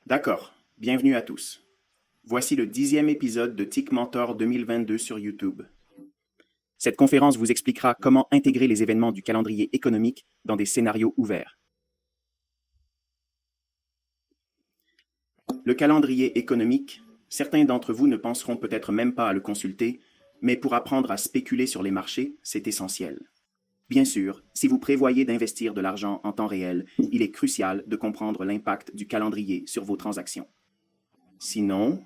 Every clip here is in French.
D'accord, bienvenue à tous. Voici le 10e épisode de TIC Mentor 2022 sur YouTube. Cette conférence vous expliquera comment intégrer les événements du calendrier économique dans des scénarios ouverts. Le calendrier économique, certains d'entre vous ne penseront peut-être même pas à le consulter, mais pour apprendre à spéculer sur les marchés, c'est essentiel. Bien sûr, si vous prévoyez d'investir de l'argent en temps réel, il est crucial de comprendre l'impact du calendrier sur vos transactions. Sinon,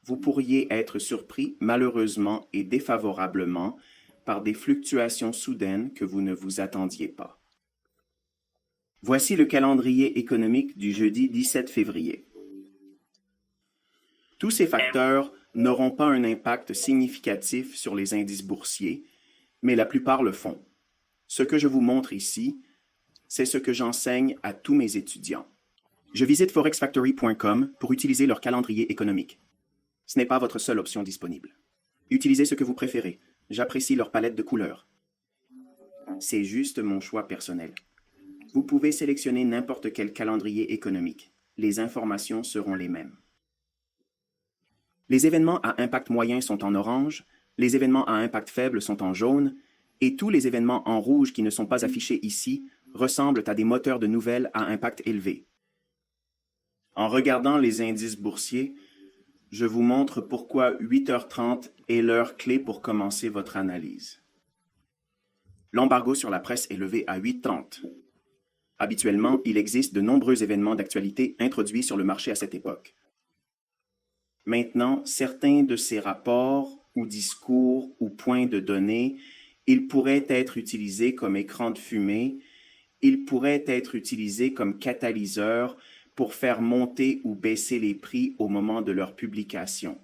vous pourriez être surpris malheureusement et défavorablement par des fluctuations soudaines que vous ne vous attendiez pas. Voici le calendrier économique du jeudi 17 février. Tous ces facteurs n'auront pas un impact significatif sur les indices boursiers, mais la plupart le font. Ce que je vous montre ici, c'est ce que j'enseigne à tous mes étudiants. Je visite forexfactory.com pour utiliser leur calendrier économique. Ce n'est pas votre seule option disponible. Utilisez ce que vous préférez. J'apprécie leur palette de couleurs. C'est juste mon choix personnel. Vous pouvez sélectionner n'importe quel calendrier économique. Les informations seront les mêmes. Les événements à impact moyen sont en orange, les événements à impact faible sont en jaune, et tous les événements en rouge qui ne sont pas affichés ici ressemblent à des moteurs de nouvelles à impact élevé. En regardant les indices boursiers, je vous montre pourquoi 8h30 est l'heure clé pour commencer votre analyse. L'embargo sur la presse est levé à 8h30. Habituellement, il existe de nombreux événements d'actualité introduits sur le marché à cette époque. Maintenant, certains de ces rapports ou discours ou points de données, ils pourraient être utilisés comme écran de fumée, ils pourraient être utilisés comme catalyseurs pour faire monter ou baisser les prix au moment de leur publication.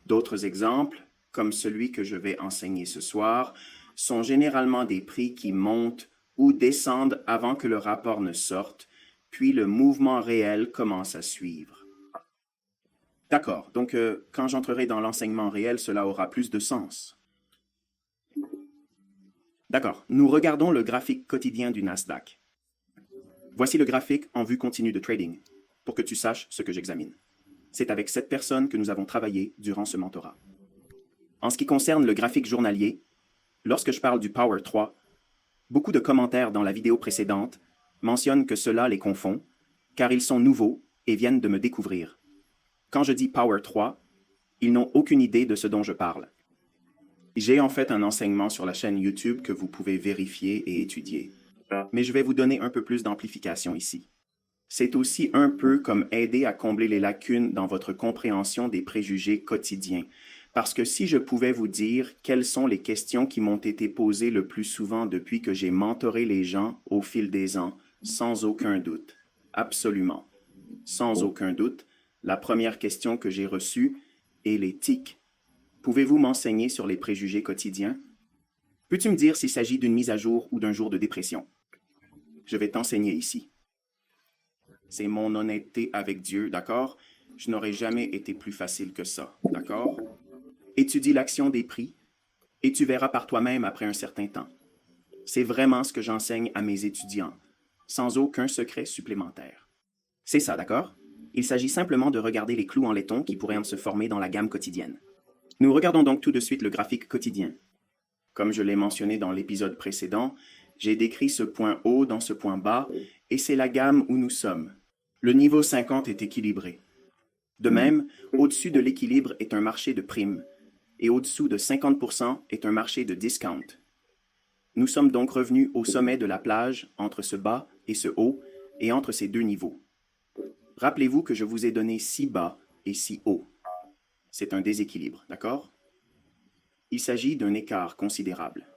D'autres exemples, comme celui que je vais enseigner ce soir, sont généralement des prix qui montent ou descendent avant que le rapport ne sorte, puis le mouvement réel commence à suivre. D'accord, donc quand j'entrerai dans l'enseignement réel, cela aura plus de sens. D'accord, nous regardons le graphique quotidien du Nasdaq. Voici le graphique en vue continue de trading, pour que tu saches ce que j'examine. C'est avec cette personne que nous avons travaillé durant ce mentorat. En ce qui concerne le graphique journalier, lorsque je parle du Power 3, beaucoup de commentaires dans la vidéo précédente mentionnent que cela les confond, car ils sont nouveaux et viennent de me découvrir. Quand je dis Power 3, ils n'ont aucune idée de ce dont je parle. J'ai en fait un enseignement sur la chaîne YouTube que vous pouvez vérifier et étudier. Mais je vais vous donner un peu plus d'amplification ici. C'est aussi un peu comme aider à combler les lacunes dans votre compréhension des préjugés quotidiens. Parce que si je pouvais vous dire quelles sont les questions qui m'ont été posées le plus souvent depuis que j'ai mentoré les gens au fil des ans, sans aucun doute, absolument, sans aucun doute, la première question que j'ai reçue est les tics. Pouvez-vous m'enseigner sur les préjugés quotidiens? Peux-tu me dire s'il s'agit d'une mise à jour ou d'un jour de dépression? Je vais t'enseigner ici. C'est mon honnêteté avec Dieu, d'accord? Je n'aurais jamais été plus facile que ça, d'accord? Étudie l'action des prix et tu verras par toi-même après un certain temps. C'est vraiment ce que j'enseigne à mes étudiants, sans aucun secret supplémentaire. C'est ça, d'accord? Il s'agit simplement de regarder les clous en laiton qui pourraient se former dans la gamme quotidienne. Nous regardons donc tout de suite le graphique quotidien. Comme je l'ai mentionné dans l'épisode précédent, j'ai décrit ce point haut dans ce point bas, et c'est la gamme où nous sommes. Le niveau 50 est équilibré. De même, au-dessus de l'équilibre est un marché de primes, et au-dessous de 50% est un marché de discount. Nous sommes donc revenus au sommet de la plage, entre ce bas et ce haut, et entre ces deux niveaux. Rappelez-vous que je vous ai donné si bas et si haut. C'est un déséquilibre, d'accord? Il s'agit d'un écart considérable.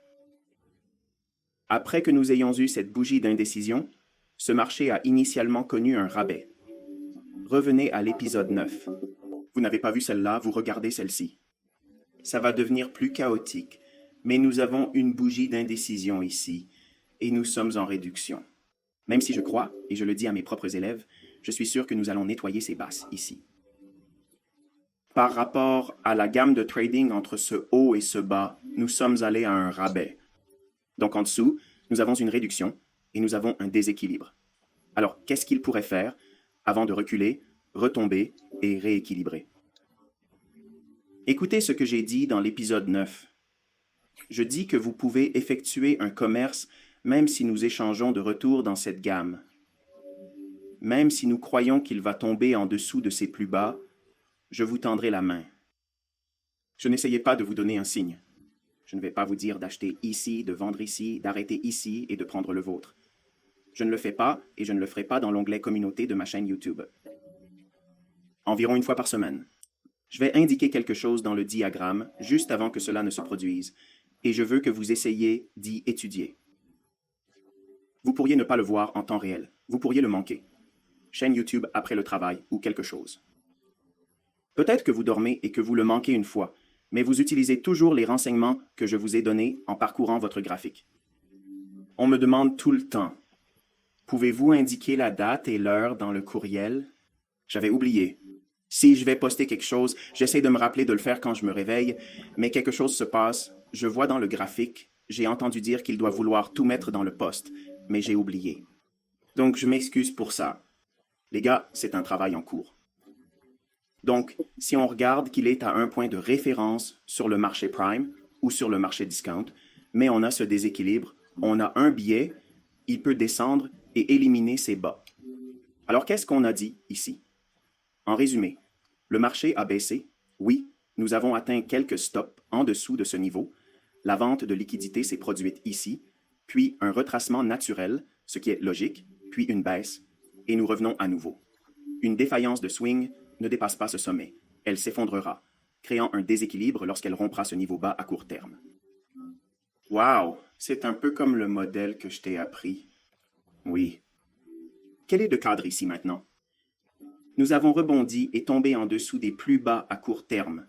Après que nous ayons eu cette bougie d'indécision, ce marché a initialement connu un rabais. Revenez à l'épisode 9. Vous n'avez pas vu celle-là, vous regardez celle-ci. Ça va devenir plus chaotique, mais nous avons une bougie d'indécision ici, et nous sommes en réduction. Même si je crois, et je le dis à mes propres élèves, je suis sûr que nous allons nettoyer ces basses ici. Par rapport à la gamme de trading entre ce haut et ce bas, nous sommes allés à un rabais. Donc en dessous, nous avons une réduction et nous avons un déséquilibre. Alors, qu'est-ce qu'il pourrait faire avant de reculer, retomber et rééquilibrer? Écoutez ce que j'ai dit dans l'épisode 9. Je dis que vous pouvez effectuer un commerce même si nous échangeons de retour dans cette gamme. Même si nous croyons qu'il va tomber en dessous de ses plus bas, je vous tendrai la main. Je n'essayais pas de vous donner un signe. Je ne vais pas vous dire d'acheter ici, de vendre ici, d'arrêter ici et de prendre le vôtre. Je ne le fais pas et je ne le ferai pas dans l'onglet Communauté de ma chaîne YouTube. Environ une fois par semaine. Je vais indiquer quelque chose dans le diagramme juste avant que cela ne se produise, et je veux que vous essayiez d'y étudier. Vous pourriez ne pas le voir en temps réel. Vous pourriez le manquer. Chaîne YouTube après le travail ou quelque chose. Peut-être que vous dormez et que vous le manquez une fois, mais vous utilisez toujours les renseignements que je vous ai donnés en parcourant votre graphique. On me demande tout le temps, pouvez-vous indiquer la date et l'heure dans le courriel? J'avais oublié. Si je vais poster quelque chose, j'essaie de me rappeler de le faire quand je me réveille, mais quelque chose se passe, je vois dans le graphique, j'ai entendu dire qu'il doit vouloir tout mettre dans le post, mais j'ai oublié. Donc je m'excuse pour ça. Les gars, c'est un travail en cours. Donc, si on regarde qu'il est à un point de référence sur le marché prime ou sur le marché discount, mais on a ce déséquilibre, on a un biais, il peut descendre et éliminer ses bas. Alors, qu'est-ce qu'on a dit ici? En résumé, le marché a baissé. Oui, nous avons atteint quelques stops en dessous de ce niveau. La vente de liquidité s'est produite ici, puis un retracement naturel, ce qui est logique, puis une baisse, et nous revenons à nouveau. Une défaillance de swing ne dépasse pas ce sommet. Elle s'effondrera, créant un déséquilibre lorsqu'elle rompra ce niveau bas à court terme. Wow, c'est un peu comme le modèle que je t'ai appris. Oui. Quel est le cadre ici maintenant? Nous avons rebondi et tombé en dessous des plus bas à court terme,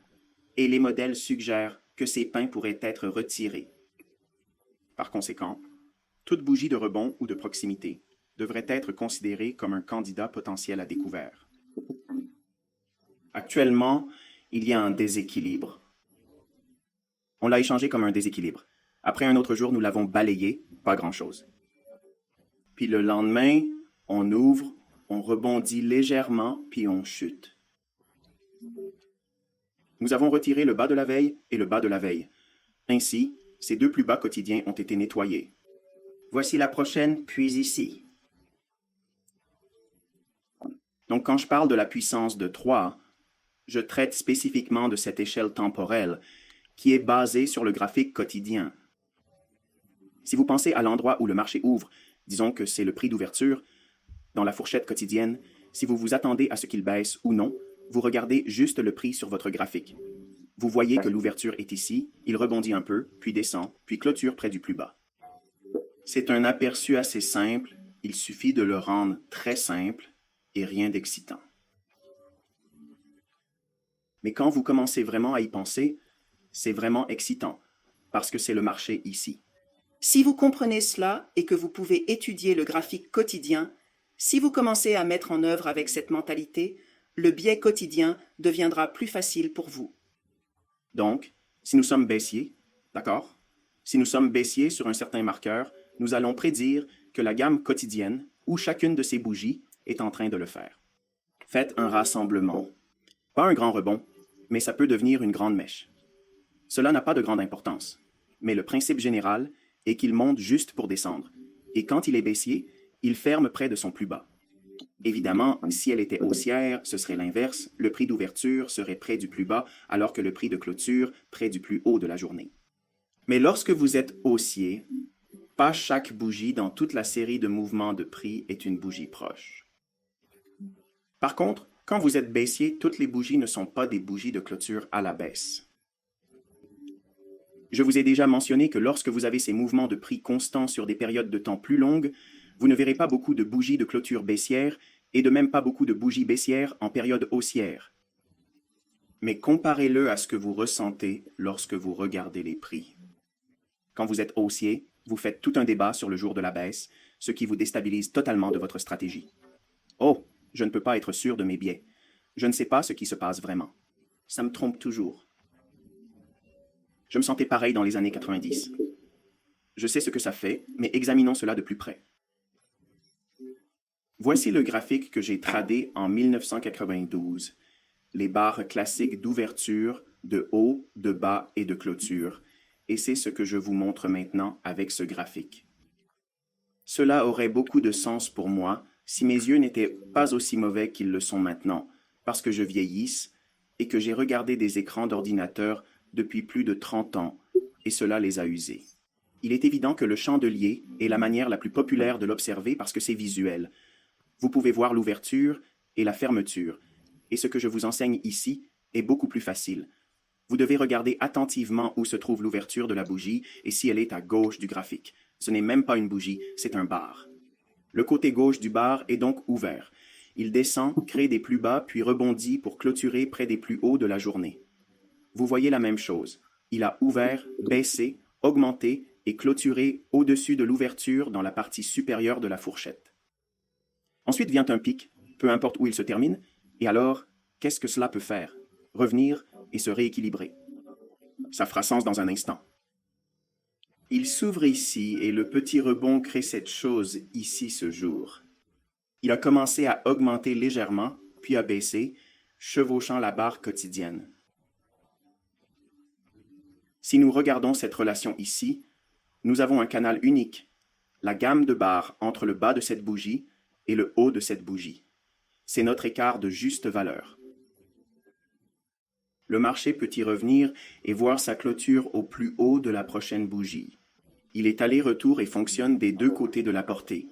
et les modèles suggèrent que ces pains pourraient être retirés. Par conséquent, toute bougie de rebond ou de proximité devrait être considérée comme un candidat potentiel à découvert. Actuellement, il y a un déséquilibre. On l'a échangé comme un déséquilibre. Après un autre jour, nous l'avons balayé, pas grand-chose. Puis le lendemain, on ouvre, on rebondit légèrement, puis on chute. Nous avons retiré le bas de la veille et le bas de la veille. Ainsi, ces deux plus bas quotidiens ont été nettoyés. Voici la prochaine, puis ici. Donc quand je parle de la puissance de 3, je traite spécifiquement de cette échelle temporelle qui est basée sur le graphique quotidien. Si vous pensez à l'endroit où le marché ouvre, disons que c'est le prix d'ouverture, dans la fourchette quotidienne, si vous vous attendez à ce qu'il baisse ou non, vous regardez juste le prix sur votre graphique. Vous voyez que l'ouverture est ici, il rebondit un peu, puis descend, puis clôture près du plus bas. C'est un aperçu assez simple, il suffit de le rendre très simple et rien d'excitant. Mais quand vous commencez vraiment à y penser, c'est vraiment excitant, parce que c'est le marché ici. Si vous comprenez cela et que vous pouvez étudier le graphique quotidien, si vous commencez à mettre en œuvre avec cette mentalité, le biais quotidien deviendra plus facile pour vous. Donc, si nous sommes baissiers, d'accord? Si nous sommes baissiers sur un certain marqueur, nous allons prédire que la gamme quotidienne, ou chacune de ces bougies, est en train de le faire. Faites un rassemblement. Pas un grand rebond, mais ça peut devenir une grande mèche. Cela n'a pas de grande importance, mais le principe général est qu'il monte juste pour descendre, et quand il est baissier, il ferme près de son plus bas. Évidemment, si elle était haussière, ce serait l'inverse, le prix d'ouverture serait près du plus bas, alors que le prix de clôture près du plus haut de la journée. Mais lorsque vous êtes haussier, pas chaque bougie dans toute la série de mouvements de prix est une bougie proche. Par contre, quand vous êtes baissier, toutes les bougies ne sont pas des bougies de clôture à la baisse. Je vous ai déjà mentionné que lorsque vous avez ces mouvements de prix constants sur des périodes de temps plus longues, vous ne verrez pas beaucoup de bougies de clôture baissière et de même pas beaucoup de bougies baissières en période haussière. Mais comparez-le à ce que vous ressentez lorsque vous regardez les prix. Quand vous êtes haussier, vous faites tout un débat sur le jour de la baisse, ce qui vous déstabilise totalement de votre stratégie. Oh, je ne peux pas être sûr de mes biais. Je ne sais pas ce qui se passe vraiment. Ça me trompe toujours. Je me sentais pareil dans les années 90. Je sais ce que ça fait, mais examinons cela de plus près. Voici le graphique que j'ai tradé en 1992. Les barres classiques d'ouverture, de haut, de bas et de clôture. Et c'est ce que je vous montre maintenant avec ce graphique. Cela aurait beaucoup de sens pour moi si mes yeux n'étaient pas aussi mauvais qu'ils le sont maintenant, parce que je vieillisse et que j'ai regardé des écrans d'ordinateur depuis plus de 30 ans, et cela les a usés. Il est évident que le chandelier est la manière la plus populaire de l'observer parce que c'est visuel. Vous pouvez voir l'ouverture et la fermeture, et ce que je vous enseigne ici est beaucoup plus facile. Vous devez regarder attentivement où se trouve l'ouverture de la bougie et si elle est à gauche du graphique. Ce n'est même pas une bougie, c'est un bar. Le côté gauche du bar est donc ouvert. Il descend, crée des plus bas, puis rebondit pour clôturer près des plus hauts de la journée. Vous voyez la même chose. Il a ouvert, baissé, augmenté et clôturé au-dessus de l'ouverture dans la partie supérieure de la fourchette. Ensuite vient un pic, peu importe où il se termine, et alors, qu'est-ce que cela peut faire? Revenir et se rééquilibrer. Ça fera sens dans un instant. Il s'ouvre ici et le petit rebond crée cette chose ici ce jour. Il a commencé à augmenter légèrement, puis à baisser, chevauchant la barre quotidienne. Si nous regardons cette relation ici, nous avons un canal unique, la gamme de barres entre le bas de cette bougie et le haut de cette bougie. C'est notre écart de juste valeur. Le marché peut y revenir et voir sa clôture au plus haut de la prochaine bougie. Il est aller-retour et fonctionne des deux côtés de la portée.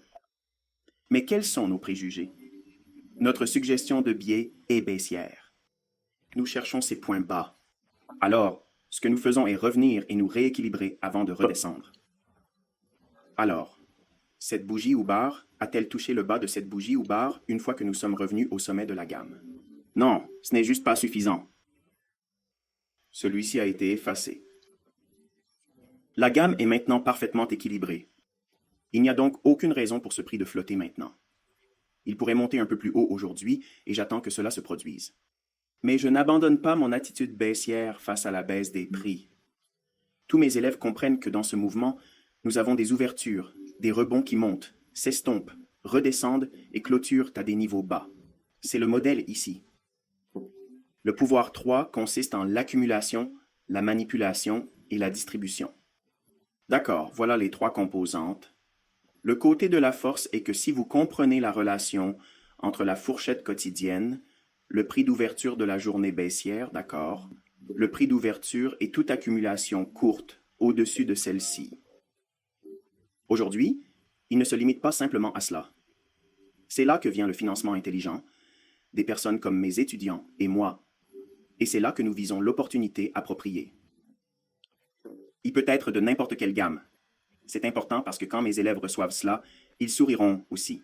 Mais quels sont nos préjugés? Notre suggestion de biais est baissière. Nous cherchons ces points bas. Alors, ce que nous faisons est revenir et nous rééquilibrer avant de redescendre. Alors, cette bougie ou barre a-t-elle touché le bas de cette bougie ou barre une fois que nous sommes revenus au sommet de la gamme? Non, ce n'est juste pas suffisant. Celui-ci a été effacé. La gamme est maintenant parfaitement équilibrée. Il n'y a donc aucune raison pour ce prix de flotter maintenant. Il pourrait monter un peu plus haut aujourd'hui et j'attends que cela se produise. Mais je n'abandonne pas mon attitude baissière face à la baisse des prix. Tous mes élèves comprennent que dans ce mouvement, nous avons des ouvertures, des rebonds qui montent, s'estompent, redescendent et clôturent à des niveaux bas. C'est le modèle ici. Le pouvoir 3 consiste en l'accumulation, la manipulation et la distribution. D'accord, voilà les trois composantes. Le côté de la force est que si vous comprenez la relation entre la fourchette quotidienne, le prix d'ouverture de la journée baissière, d'accord, le prix d'ouverture et toute accumulation courte au-dessus de celle-ci. Aujourd'hui, il ne se limite pas simplement à cela. C'est là que vient le financement intelligent, des personnes comme mes étudiants et moi, et c'est là que nous visons l'opportunité appropriée. Il peut être de n'importe quelle gamme. C'est important parce que quand mes élèves reçoivent cela, ils souriront aussi.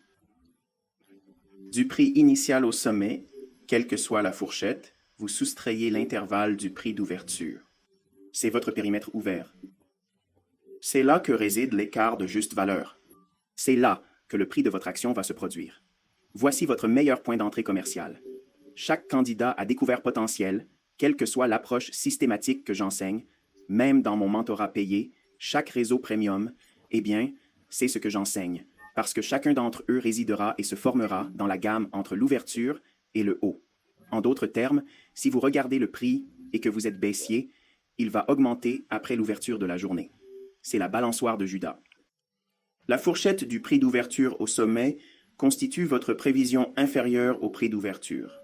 Du prix initial au sommet, quelle que soit la fourchette, vous soustrayez l'intervalle du prix d'ouverture. C'est votre périmètre ouvert. C'est là que réside l'écart de juste valeur. C'est là que le prix de votre action va se produire. Voici votre meilleur point d'entrée commercial. Chaque candidat a découvert potentiel, quelle que soit l'approche systématique que j'enseigne, même dans mon mentorat payé, chaque réseau premium, eh bien, c'est ce que j'enseigne, parce que chacun d'entre eux résidera et se formera dans la gamme entre l'ouverture et le haut. En d'autres termes, si vous regardez le prix et que vous êtes baissier, il va augmenter après l'ouverture de la journée. C'est la balançoire de Judas. La fourchette du prix d'ouverture au sommet constitue votre prévision inférieure au prix d'ouverture.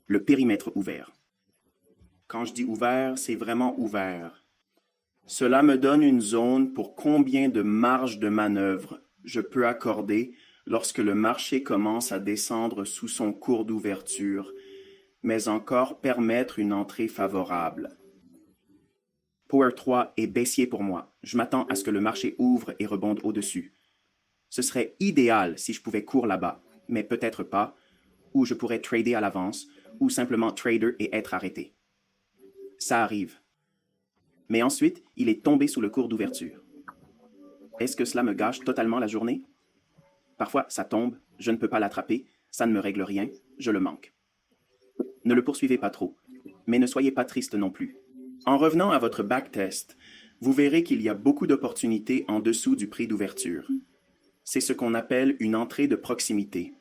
Le périmètre ouvert. Quand je dis ouvert, c'est vraiment ouvert. Cela me donne une zone pour combien de marge de manœuvre je peux accorder lorsque le marché commence à descendre sous son cours d'ouverture, mais encore permettre une entrée favorable. Power 3 est baissier pour moi. Je m'attends à ce que le marché ouvre et rebonde au-dessus. Ce serait idéal si je pouvais courir là-bas, mais peut-être pas, ou je pourrais trader à l'avance, ou simplement trader et être arrêté. Ça arrive. Mais ensuite, il est tombé sous le cours d'ouverture. Est-ce que cela me gâche totalement la journée? Parfois, ça tombe, je ne peux pas l'attraper, ça ne me règle rien, je le manque. Ne le poursuivez pas trop, mais ne soyez pas triste non plus. En revenant à votre backtest, vous verrez qu'il y a beaucoup d'opportunités en dessous du prix d'ouverture. C'est ce qu'on appelle une entrée de proximité.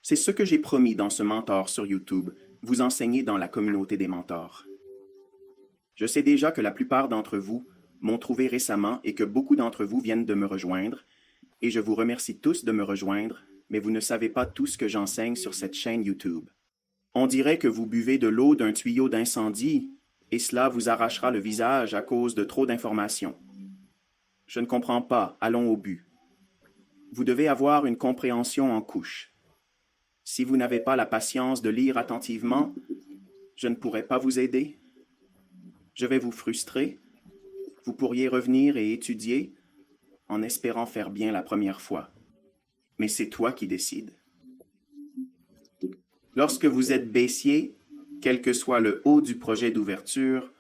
C'est ce que j'ai promis dans ce mentor sur YouTube, vous enseigner dans la communauté des mentors. Je sais déjà que la plupart d'entre vous m'ont trouvé récemment et que beaucoup d'entre vous viennent de me rejoindre, et je vous remercie tous de me rejoindre, mais vous ne savez pas tout ce que j'enseigne sur cette chaîne YouTube. On dirait que vous buvez de l'eau d'un tuyau d'incendie, et cela vous arrachera le visage à cause de trop d'informations. Je ne comprends pas, allons au but. Vous devez avoir une compréhension en couches. Si vous n'avez pas la patience de lire attentivement, je ne pourrai pas vous aider. Je vais vous frustrer. Vous pourriez revenir et étudier en espérant faire bien la première fois. Mais c'est toi qui décides. Lorsque vous êtes baissier, quel que soit le haut du projet d'ouverture,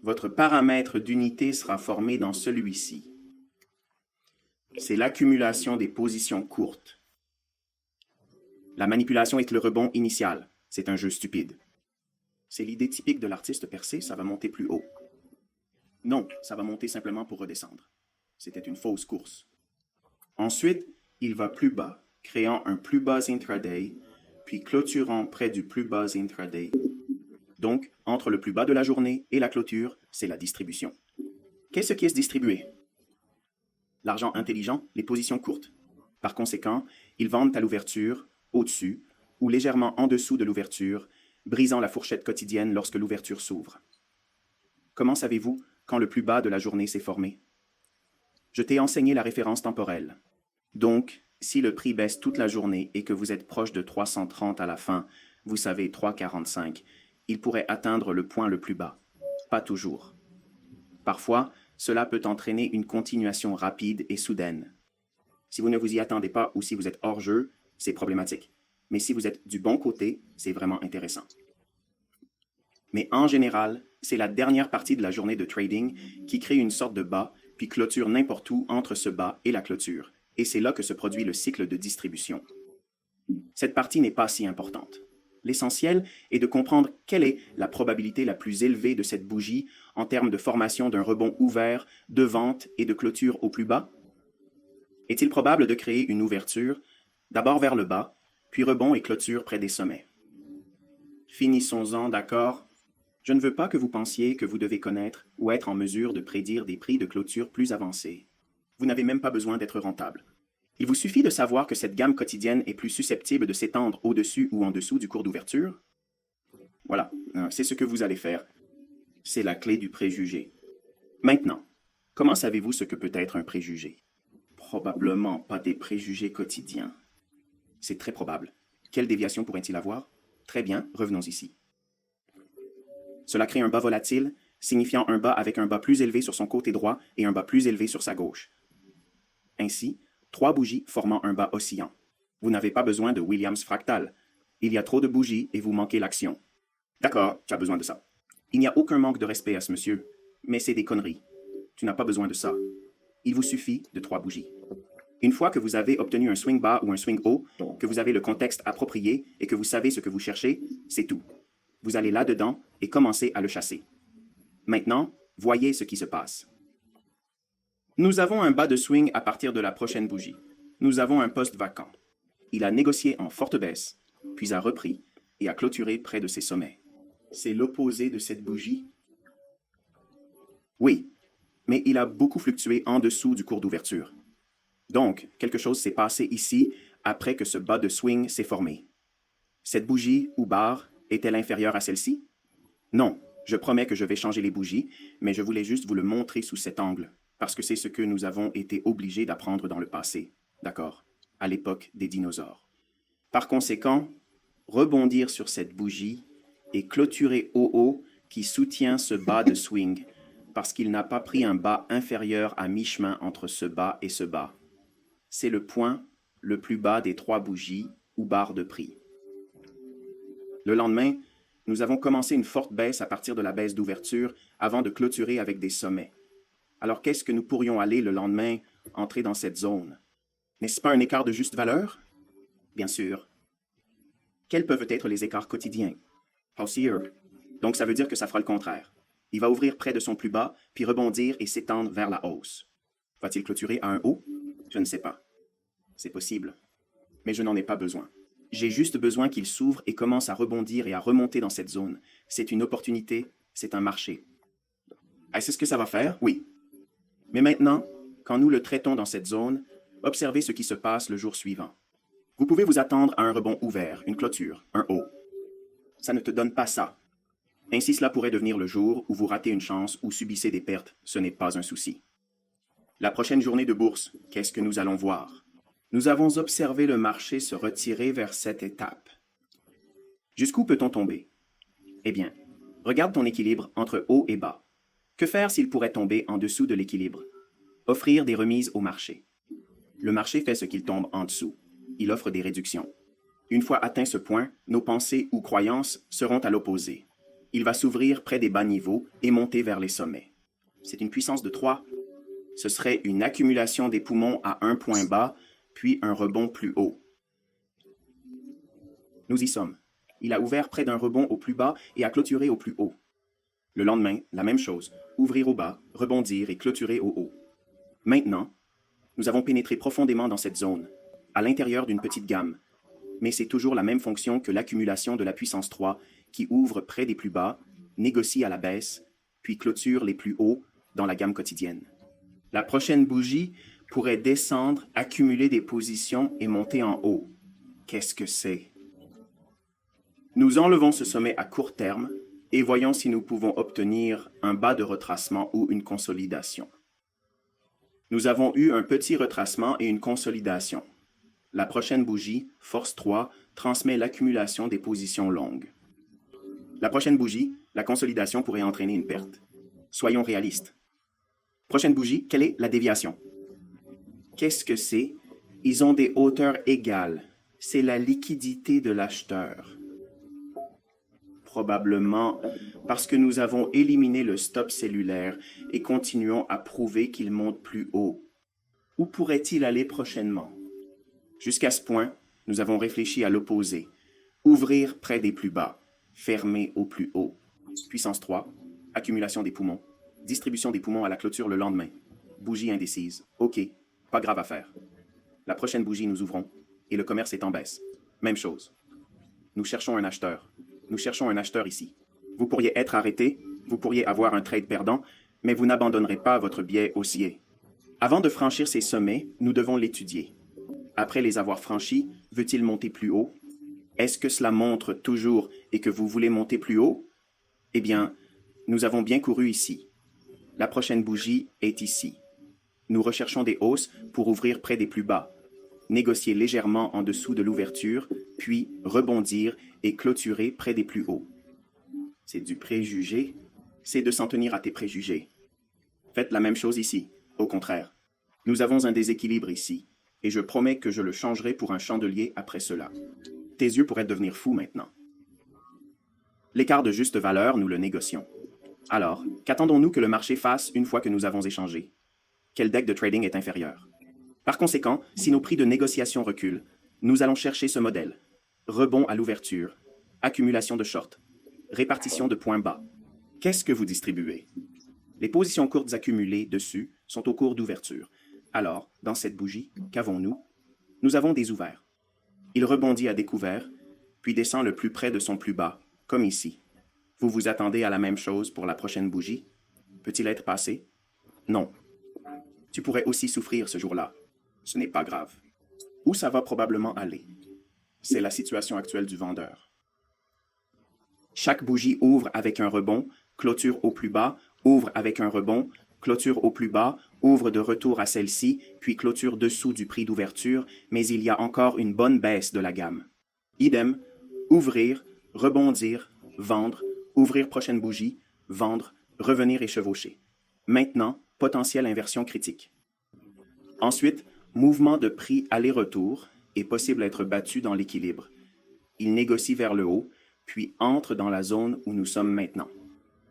votre paramètre d'unité sera formé dans celui-ci. C'est l'accumulation des positions courtes. La manipulation est le rebond initial. C'est un jeu stupide. C'est l'idée typique de l'artiste percé, ça va monter plus haut. Non, ça va monter simplement pour redescendre. C'était une fausse course. Ensuite, il va plus bas, créant un plus bas intraday, puis clôturant près du plus bas intraday. Donc, entre le plus bas de la journée et la clôture, c'est la distribution. Qu'est-ce qui est distribué? L'argent intelligent, les positions courtes. Par conséquent, ils vendent à l'ouverture, au-dessus, ou légèrement en dessous de l'ouverture, brisant la fourchette quotidienne lorsque l'ouverture s'ouvre. Comment savez-vous quand le plus bas de la journée s'est formé? Je t'ai enseigné la référence temporelle. Donc, si le prix baisse toute la journée et que vous êtes proche de 330 à la fin, vous savez 3,45, il pourrait atteindre le point le plus bas. Pas toujours. Parfois, cela peut entraîner une continuation rapide et soudaine. Si vous ne vous y attendez pas ou si vous êtes hors jeu, c'est problématique. Mais si vous êtes du bon côté, c'est vraiment intéressant. Mais en général, c'est la dernière partie de la journée de trading qui crée une sorte de bas, puis clôture n'importe où entre ce bas et la clôture. Et c'est là que se produit le cycle de distribution. Cette partie n'est pas si importante. L'essentiel est de comprendre quelle est la probabilité la plus élevée de cette bougie en termes de formation d'un rebond ouvert, de vente et de clôture au plus bas. Est-il probable de créer une ouverture, d'abord vers le bas, puis rebond et clôture près des sommets? Finissons-en, d'accord? Je ne veux pas que vous pensiez que vous devez connaître ou être en mesure de prédire des prix de clôture plus avancés. Vous n'avez même pas besoin d'être rentable. Il vous suffit de savoir que cette gamme quotidienne est plus susceptible de s'étendre au-dessus ou en dessous du cours d'ouverture. Voilà, c'est ce que vous allez faire. C'est la clé du préjugé. Maintenant, comment savez-vous ce que peut être un préjugé? Probablement pas des préjugés quotidiens. C'est très probable. Quelle déviation pourrait-il avoir? Très bien, revenons ici. Cela crée un bas volatile, signifiant un bas avec un bas plus élevé sur son côté droit et un bas plus élevé sur sa gauche. Ainsi, 3 bougies formant un bas oscillant. Vous n'avez pas besoin de Williams fractal. Il y a trop de bougies et vous manquez l'action. D'accord, tu as besoin de ça. Il n'y a aucun manque de respect à ce monsieur, mais c'est des conneries. Tu n'as pas besoin de ça. Il vous suffit de 3 bougies. Une fois que vous avez obtenu un swing bas ou un swing haut, que vous avez le contexte approprié et que vous savez ce que vous cherchez, c'est tout. Vous allez là-dedans et commencez à le chasser. Maintenant, voyez ce qui se passe. Nous avons un bas de swing à partir de la prochaine bougie. Nous avons un poste vacant. Il a négocié en forte baisse, puis a repris et a clôturé près de ses sommets. C'est l'opposé de cette bougie? Oui, mais il a beaucoup fluctué en dessous du cours d'ouverture. Donc, quelque chose s'est passé ici après que ce bas de swing s'est formé. Cette bougie ou barre est-elle inférieure à celle-ci? Non, je promets que je vais changer les bougies, mais je voulais juste vous le montrer sous cet angle, parce que c'est ce que nous avons été obligés d'apprendre dans le passé, d'accord, à l'époque des dinosaures. Par conséquent, rebondir sur cette bougie et clôturer au haut qui soutient ce bas de swing, parce qu'il n'a pas pris un bas inférieur à mi-chemin entre ce bas et ce bas. C'est le point le plus bas des 3 bougies ou barres de prix. Le lendemain, nous avons commencé une forte baisse à partir de la baisse d'ouverture avant de clôturer avec des sommets. Alors qu'est-ce que nous pourrions aller le lendemain entrer dans cette zone? N'est-ce pas un écart de juste valeur? Bien sûr. Quels peuvent être les écarts quotidiens? Haussier. Donc ça veut dire que ça fera le contraire. Il va ouvrir près de son plus bas, puis rebondir et s'étendre vers la hausse. Va-t-il clôturer à un haut? Je ne sais pas. C'est possible. Mais je n'en ai pas besoin. J'ai juste besoin qu'il s'ouvre et commence à rebondir et à remonter dans cette zone. C'est une opportunité, c'est un marché. Est-ce que ça va faire? Oui. Mais maintenant, quand nous le traitons dans cette zone, observez ce qui se passe le jour suivant. Vous pouvez vous attendre à un rebond ouvert, une clôture, un haut. Ça ne te donne pas ça. Ainsi, cela pourrait devenir le jour où vous ratez une chance ou subissez des pertes. Ce n'est pas un souci. La prochaine journée de bourse, qu'est-ce que nous allons voir? Nous avons observé le marché se retirer vers cette étape. Jusqu'où peut-on tomber? Eh bien, regarde ton équilibre entre haut et bas. Que faire s'il pourrait tomber en dessous de l'équilibre? Offrir des remises au marché. Le marché fait ce qu'il tombe en dessous. Il offre des réductions. Une fois atteint ce point, nos pensées ou croyances seront à l'opposé. Il va s'ouvrir près des bas niveaux et monter vers les sommets. C'est une puissance de 3. Ce serait une accumulation des poumons à un point bas, puis un rebond plus haut. Nous y sommes. Il a ouvert près d'un rebond au plus bas et a clôturé au plus haut. Le lendemain, la même chose. Ouvrir au bas, rebondir et clôturer au haut. Maintenant, nous avons pénétré profondément dans cette zone, à l'intérieur d'une petite gamme. Mais c'est toujours la même fonction que l'accumulation de la puissance 3 qui ouvre près des plus bas, négocie à la baisse, puis clôture les plus hauts dans la gamme quotidienne. La prochaine bougie pourrait descendre, accumuler des positions et monter en haut. Qu'est-ce que c'est? Nous enlevons ce sommet à court terme et voyons si nous pouvons obtenir un bas de retracement ou une consolidation. Nous avons eu un petit retracement et une consolidation. La prochaine bougie, force 3, transmet l'accumulation des positions longues. La prochaine bougie, la consolidation pourrait entraîner une perte. Soyons réalistes. Prochaine bougie, quelle est la déviation? Qu'est-ce que c'est? Ils ont des hauteurs égales. C'est la liquidité de l'acheteur. Probablement parce que nous avons éliminé le stop cellulaire et continuons à prouver qu'il monte plus haut. Où pourrait-il aller prochainement? Jusqu'à ce point, nous avons réfléchi à l'opposé. Ouvrir près des plus bas, fermer au plus haut. Puissance 3, accumulation des poumons, distribution des poumons à la clôture le lendemain. Bougie indécise. OK, pas grave à faire. La prochaine bougie, nous ouvrons et le commerce est en baisse. Même chose. Nous cherchons un acheteur. Nous cherchons un acheteur ici. Vous pourriez être arrêté, vous pourriez avoir un trade perdant, mais vous n'abandonnerez pas votre biais haussier. Avant de franchir ces sommets, nous devons l'étudier. Après les avoir franchis, veut-il monter plus haut? Est-ce que cela montre toujours et que vous voulez monter plus haut? Eh bien, nous avons bien couru ici. La prochaine bougie est ici. Nous recherchons des hausses pour ouvrir près des plus bas, négocier légèrement en dessous de l'ouverture, puis rebondir et clôturer près des plus hauts. C'est du préjugé, c'est de s'en tenir à tes préjugés. Faites la même chose ici, au contraire. Nous avons un déséquilibre ici, et je promets que je le changerai pour un chandelier après cela. Tes yeux pourraient devenir fous maintenant. L'écart de juste valeur, nous le négocions. Alors, qu'attendons-nous que le marché fasse une fois que nous avons échangé? Quel deck de trading est inférieur? Par conséquent, si nos prix de négociation reculent, nous allons chercher ce modèle. Rebond à l'ouverture, accumulation de shorts, répartition de points bas. Qu'est-ce que vous distribuez? Les positions courtes accumulées dessus sont au cours d'ouverture. Alors, dans cette bougie, qu'avons-nous? Nous avons des ouverts. Il rebondit à découvert, puis descend le plus près de son plus bas, comme ici. Vous vous attendez à la même chose pour la prochaine bougie? Peut-il être passé? Non. Tu pourrais aussi souffrir ce jour-là. Ce n'est pas grave. Où ça va probablement aller? C'est la situation actuelle du vendeur. Chaque bougie ouvre avec un rebond, clôture au plus bas, ouvre avec un rebond, clôture au plus bas, ouvre de retour à celle-ci, puis clôture dessous du prix d'ouverture, mais il y a encore une bonne baisse de la gamme. Idem, ouvrir, rebondir, vendre, ouvrir prochaine bougie, vendre, revenir et chevaucher. Maintenant, potentielle inversion critique. Ensuite, mouvement de prix aller-retour est possible être battu dans l'équilibre. Il négocie vers le haut, puis entre dans la zone où nous sommes maintenant.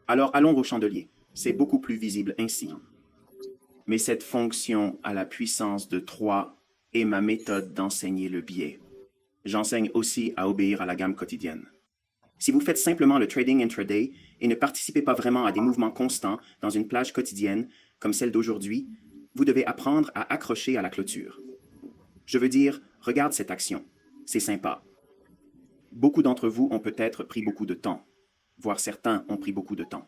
Alors allons au chandelier. C'est beaucoup plus visible ainsi. Mais cette fonction à la puissance de 3 est ma méthode d'enseigner le biais. J'enseigne aussi à obéir à la gamme quotidienne. Si vous faites simplement le trading intraday et ne participez pas vraiment à des mouvements constants dans une plage quotidienne comme celle d'aujourd'hui, vous devez apprendre à accrocher à la clôture. Je veux dire, regarde cette action. C'est sympa. Beaucoup d'entre vous ont peut-être pris beaucoup de temps, voire certains ont pris beaucoup de temps.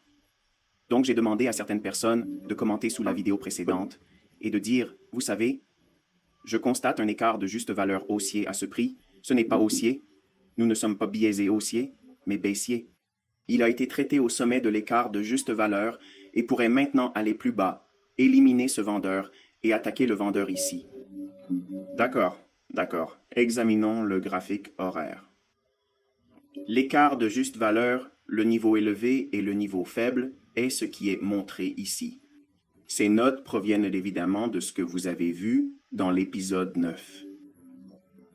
Donc j'ai demandé à certaines personnes de commenter sous la vidéo précédente et de dire, vous savez, je constate un écart de juste valeur haussier à ce prix, ce n'est pas haussier, nous ne sommes pas biaisés haussiers, mais baissiers. Il a été traité au sommet de l'écart de juste valeur et pourrait maintenant aller plus bas, éliminer ce vendeur et attaquer le vendeur ici. D'accord, d'accord. Examinons le graphique horaire. L'écart de juste valeur, le niveau élevé et le niveau faible, est ce qui est montré ici. Ces notes proviennent évidemment de ce que vous avez vu dans l'épisode 9.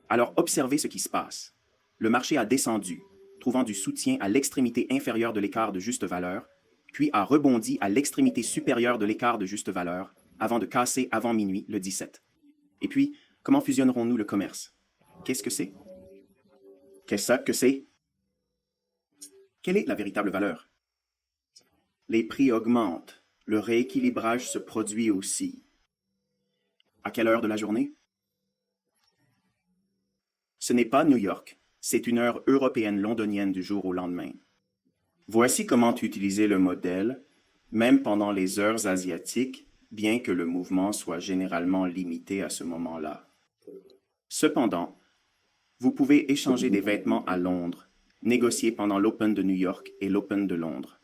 Alors observez ce qui se passe. Le marché a descendu, trouvant du soutien à l'extrémité inférieure de l'écart de juste valeur, puis a rebondi à l'extrémité supérieure de l'écart de juste valeur, avant de casser avant minuit le 17. Et puis, comment fusionnerons-nous le commerce? Qu'est-ce que c'est? Qu'est-ce que c'est? Quelle est la véritable valeur? Les prix augmentent. Le rééquilibrage se produit aussi. À quelle heure de la journée? Ce n'est pas New York, c'est une heure européenne londonienne du jour au lendemain. Voici comment utiliser le modèle, même pendant les heures asiatiques, bien que le mouvement soit généralement limité à ce moment-là. Cependant, vous pouvez échanger des vêtements à Londres, négocier pendant l'Open de New York et l'Open de Londres.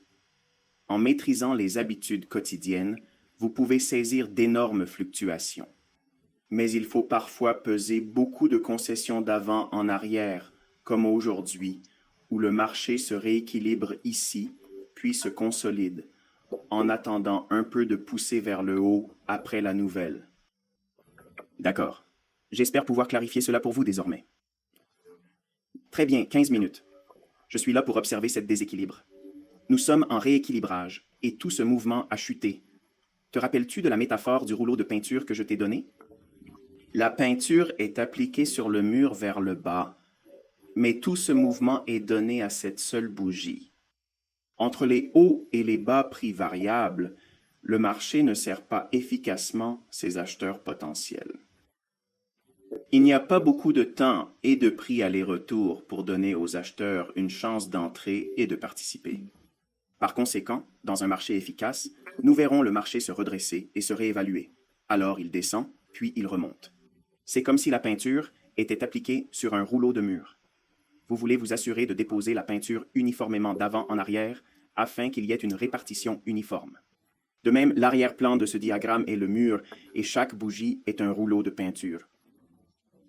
En maîtrisant les habitudes quotidiennes, vous pouvez saisir d'énormes fluctuations. Mais il faut parfois peser beaucoup de concessions d'avant en arrière, comme aujourd'hui, où le marché se rééquilibre ici, puis se consolide, en attendant un peu de poussée vers le haut après la nouvelle. D'accord. J'espère pouvoir clarifier cela pour vous désormais. Très bien, 15 minutes. Je suis là pour observer cet déséquilibre. Nous sommes en rééquilibrage, et tout ce mouvement a chuté. Te rappelles-tu de la métaphore du rouleau de peinture que je t'ai donné? La peinture est appliquée sur le mur vers le bas, mais tout ce mouvement est donné à cette seule bougie. Entre les hauts et les bas prix variables, le marché ne sert pas efficacement ses acheteurs potentiels. Il n'y a pas beaucoup de temps et de prix aller-retour pour donner aux acheteurs une chance d'entrer et de participer. Par conséquent, dans un marché efficace, nous verrons le marché se redresser et se réévaluer. Alors il descend, puis il remonte. C'est comme si la peinture était appliquée sur un rouleau de mur. Vous voulez vous assurer de déposer la peinture uniformément d'avant en arrière afin qu'il y ait une répartition uniforme. De même, l'arrière-plan de ce diagramme est le mur et chaque bougie est un rouleau de peinture.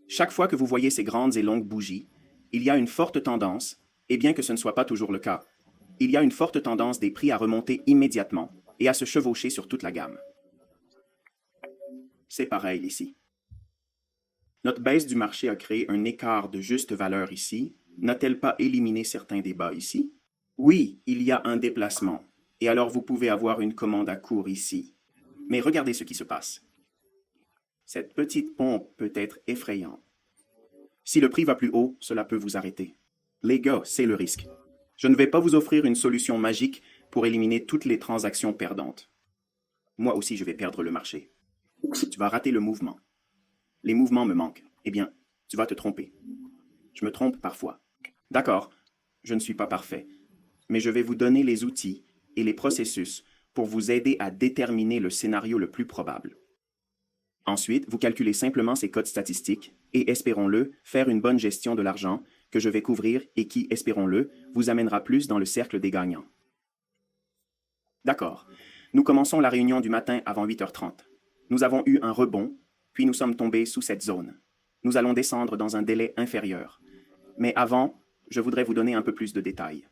Chaque fois que vous voyez ces grandes et longues bougies, il y a une forte tendance, et bien que ce ne soit pas toujours le cas, il y a une forte tendance des prix à remonter immédiatement et à se chevaucher sur toute la gamme. C'est pareil ici. Notre baisse du marché a créé un écart de juste valeur ici. N'a-t-elle pas éliminé certains débats ici? Oui, il y a un déplacement, et alors vous pouvez avoir une commande à court ici. Mais regardez ce qui se passe. Cette petite pompe peut être effrayante. Si le prix va plus haut, cela peut vous arrêter. Les gars, c'est le risque. Je ne vais pas vous offrir une solution magique pour éliminer toutes les transactions perdantes. Moi aussi, je vais perdre le marché. Tu vas rater le mouvement. Les mouvements me manquent. Eh bien, tu vas te tromper. Je me trompe parfois. D'accord, je ne suis pas parfait, mais je vais vous donner les outils et les processus pour vous aider à déterminer le scénario le plus probable. Ensuite, vous calculez simplement ces codes statistiques et, espérons-le, faire une bonne gestion de l'argent que je vais couvrir et qui, espérons-le, vous amènera plus dans le cercle des gagnants. D'accord. Nous commençons la réunion du matin avant 8h30. Nous avons eu un rebond, puis nous sommes tombés sous cette zone. Nous allons descendre dans un délai inférieur. Mais avant, je voudrais vous donner un peu plus de détails.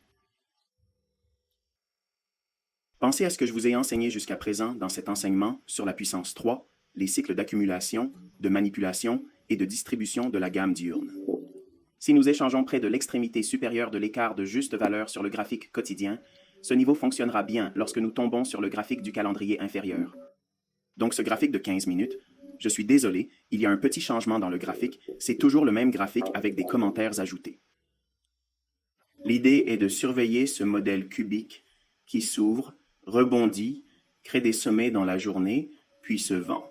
Pensez à ce que je vous ai enseigné jusqu'à présent dans cet enseignement sur la puissance 3, les cycles d'accumulation, de manipulation et de distribution de la gamme diurne. Si nous échangeons près de l'extrémité supérieure de l'écart de juste valeur sur le graphique quotidien, ce niveau fonctionnera bien lorsque nous tombons sur le graphique du calendrier inférieur. Donc ce graphique de 15 minutes, je suis désolé, il y a un petit changement dans le graphique, c'est toujours le même graphique avec des commentaires ajoutés. L'idée est de surveiller ce modèle cubique qui s'ouvre, rebondit, crée des sommets dans la journée, puis se vend.